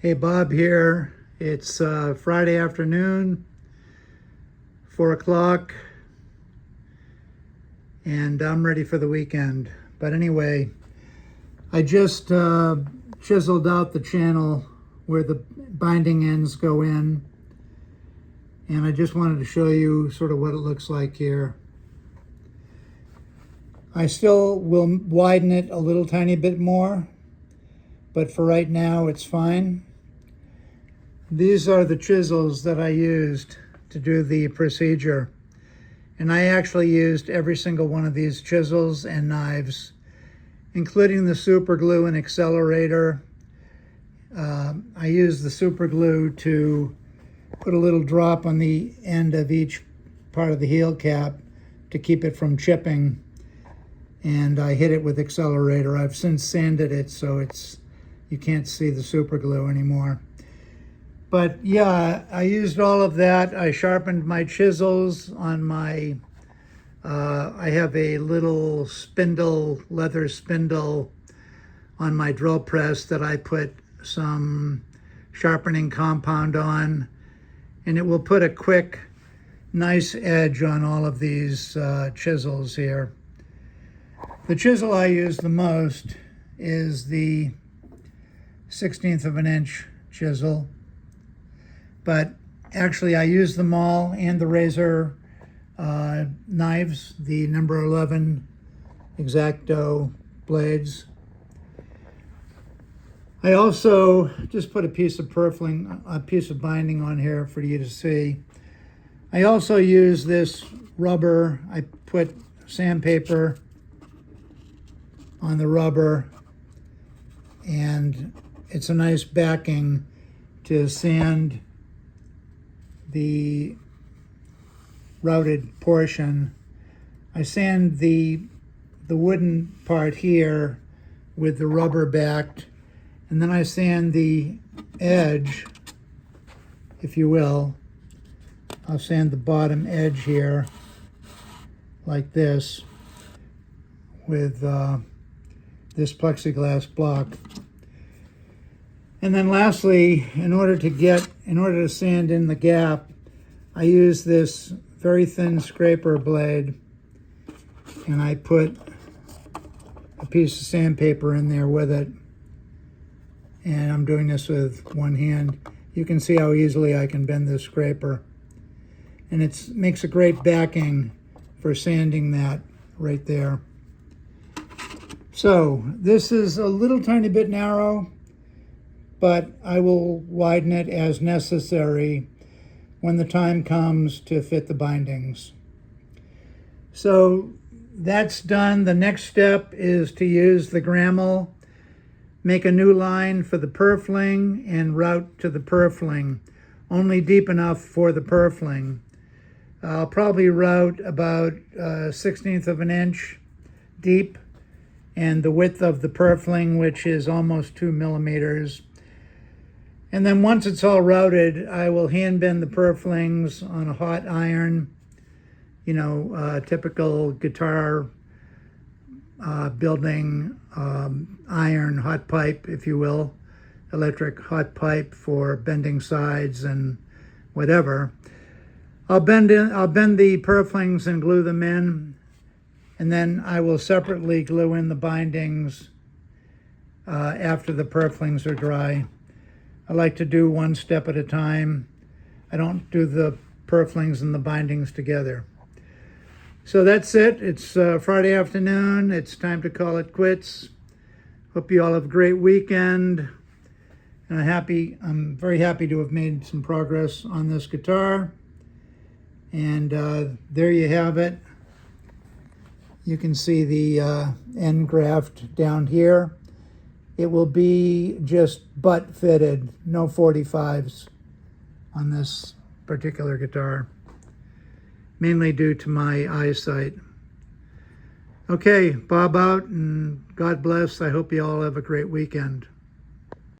Hey, Bob here. It's Friday afternoon, 4 o'clock, and I'm ready for the weekend. But anyway, I just chiseled out the channel where the binding ends go in, and I just wanted to show you sort of what it looks like here. I still will widen it a little tiny bit more, but for right now it's fine. These are the chisels that I used to do the procedure. And I actually used every single one of these chisels and knives, including the super glue and accelerator. I used the super glue to put a little drop on the end of each part of the heel cap to keep it from chipping. And I hit it with accelerator. I've since sanded it so you can't see the super glue anymore. But yeah, I used all of that. I sharpened my chisels on my, I have a little spindle, leather spindle on my drill press that I put some sharpening compound on. And it will put a quick, nice edge on all of these chisels here. The chisel I use the most is the 1/16 of an inch chisel. But actually I use them all, and the razor knives, the number 11 X-Acto blades. I also just put a piece of purfling, a piece of binding on here for you to see. I also use this rubber. I put sandpaper on the rubber, and it's a nice backing to sand the routed portion. I sand the wooden part here with the rubber backed, and then I sand the edge, if you will. I'll sand the bottom edge here like this with this plexiglass block. And then lastly, in order to sand in the gap, I use this very thin scraper blade, and I put a piece of sandpaper in there with it. And I'm doing this with one hand. You can see how easily I can bend this scraper. And it makes a great backing for sanding that right there. So this is a little tiny bit narrow, but I will widen it as necessary when the time comes to fit the bindings. So that's done. The next step is to use the Gramel, make a new line for the purfling, and route to the purfling, only deep enough for the purfling. I'll probably route about 1/16 of an inch deep, and the width of the purfling, which is almost 2 millimeters. And then once it's all routed, I will hand bend the purflings on a hot iron, typical guitar building iron hot pipe, if you will, electric hot pipe for bending sides and whatever. I'll bend the purflings and glue them in, and then I will separately glue in the bindings after the purflings are dry. I like to do one step at a time. I don't do the purflings and the bindings together. So that's it. It's Friday afternoon. It's time to call it quits. Hope you all have a great weekend. And I'm very happy to have made some progress on this guitar. And there you have it. You can see the end graft down here. It will be just butt fitted, no 45s on this particular guitar, mainly due to my eyesight. Okay, Bob out, and God bless. I hope you all have a great weekend.